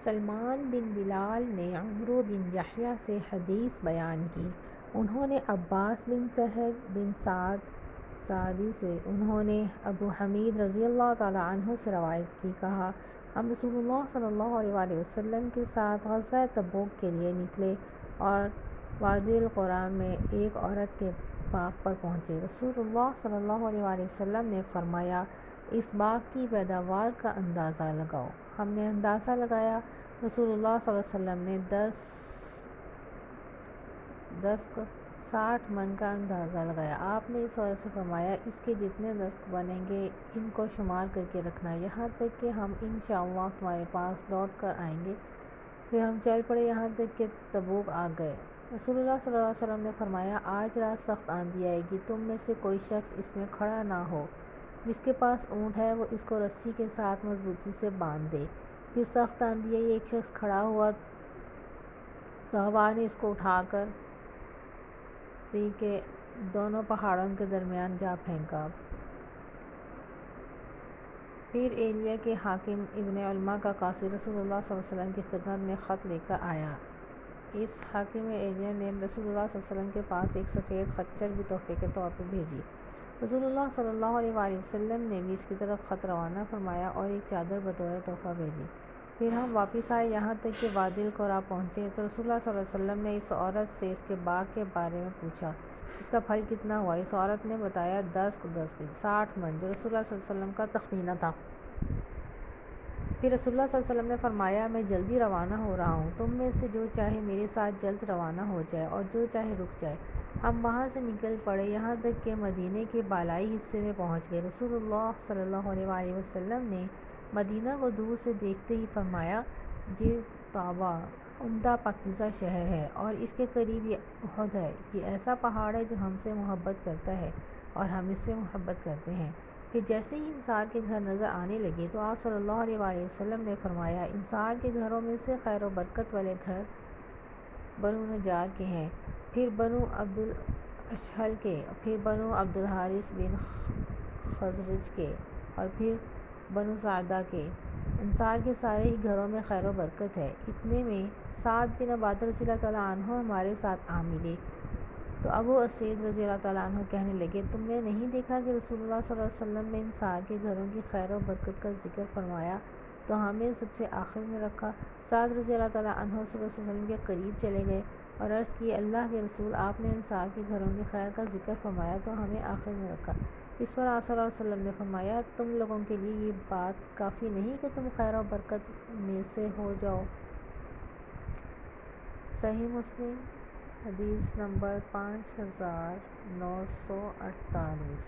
سلمان بن بلال نے عمرو بن یحییٰ سے حدیث بیان کی، انہوں نے عباس بن سہل بن سعد ساعدی سے، انہوں نے ابو حمید رضی اللہ تعالی عنہ سے روایت کی، کہا ہم رسول اللہ صلی اللہ علیہ وآلہ وسلم کے ساتھ غزوہ تبوک کے لیے نکلے اور وادی القریٰ میں ایک عورت کے باغ پر پہنچے۔ رسول اللہ صلی اللہ علیہ وآلہ وسلم نے فرمایا اس باغ کی پیداوار کا اندازہ لگاؤ۔ ہم نے اندازہ لگایا، رسول اللہ صلی اللہ علیہ وسلم نے 60 من کا اندازہ لگایا۔ آپ نے اس عورت سے فرمایا اس کے جتنے دست بنیں گے ان کو شمار کر کے رکھنا، یہاں تک کہ ہم انشاءاللہ تمہارے پاس لوٹ کر آئیں گے۔ پھر ہم چل پڑے یہاں تک کہ تبوک آ گئے۔ رسول اللہ صلی اللہ علیہ وسلم نے فرمایا آج رات سخت آندھی آئے گی، تم میں سے کوئی شخص اس میں کھڑا نہ ہو، جس کے پاس اونٹ ہے وہ اس کو رسی کے ساتھ مضبوطی سے باندھ دے۔ پھر سخت آندھی آئی، ایک شخص کھڑا ہوا تو ہوا نے اس کو اٹھا کر دی کہ دونوں پہاڑوں کے درمیان جا پھینکا۔ پھر ایلیہ کے حاکم ابن علمہ کا قاصد رسول اللہ صلی اللہ علیہ وسلم کی خدمت میں خط لے کر آیا۔ اس حاکم ایلیہ نے رسول اللہ صلی اللہ علیہ وسلم کے پاس ایک سفید خچر بھی تحفے کے طور پر بھیجی۔ رسول اللہ صلی اللہ علیہ وآلہ وسلم نے بھی اس کی طرف خط روانہ فرمایا اور ایک چادر بطور تحفہ بھیجی۔ پھر ہم واپس آئے، یہاں تک کہ وادی القریٰ پہنچے تو رسول اللہ صلی اللہ علیہ وسلم نے اس عورت سے اس کے باغ کے بارے میں پوچھا، اس کا پھل کتنا ہوا؟ اس عورت نے بتایا 60 من، جو رسول اللہ صلی اللہ علیہ وسلم کا تخمینہ تھا۔ پھر رسول اللہ صلی اللہ علیہ وسلم نے فرمایا میں جلدی روانہ ہو رہا ہوں، تم میں سے جو چاہے میرے ساتھ جلد روانہ ہو جائے اور جو چاہے رک جائے۔ ہم وہاں سے نکل پڑے یہاں تک کہ مدینے کے بالائی حصے میں پہنچ گئے۔ رسول اللہ صلی اللہ علیہ وآلہ وسلم نے مدینہ کو دور سے دیکھتے ہی فرمایا یہ طیبہ عمدہ پاکیزہ شہر ہے اور اس کے قریب یہ احد ہے، یہ ایسا پہاڑ ہے جو ہم سے محبت کرتا ہے اور ہم اس سے محبت کرتے ہیں۔ پھر جیسے ہی انصار کے گھر نظر آنے لگے تو آپ صلی اللہ علیہ وآلہ وسلم نے فرمایا انصار کے گھروں میں سے خیر و برکت والے گھر بنو نجار کے ہیں، پھر بنو عبد الاشہل کے، پھر بنو عبد الحارث بن خزرج کے اور پھر بنو ساعدہ کے۔ انصار کے سارے ہی گھروں میں خیر و برکت ہے۔ اتنے میں سعد بن عبادہ رضی اللہ تعالیٰ عنہ ہمارے ساتھ آ ملے تو ابو اسید رضی اللہ تعالیٰ عنہ کہنے لگے تم نے نہیں دیکھا کہ رسول اللہ صلی اللہ علیہ وسلم نے انصار کے گھروں کی خیر و برکت کا ذکر فرمایا تو ہمیں سب سے آخر میں رکھا؟ سعد رضی اللہ تعالیٰ عنہ صلی اللہ علیہ وسلم کے قریب چلے گئے اور عرض کی اللہ کے رسول آپ نے انصار کے گھروں کی خیر کا ذکر فرمایا تو ہمیں آخر میں رکھا۔ اس پر آپ صلی اللہ علیہ وسلم نے فرمایا تم لوگوں کے لیے یہ بات کافی نہیں کہ تم خیر و برکت میں سے ہو جاؤ۔ صحیح مسلم حدیث نمبر 5948۔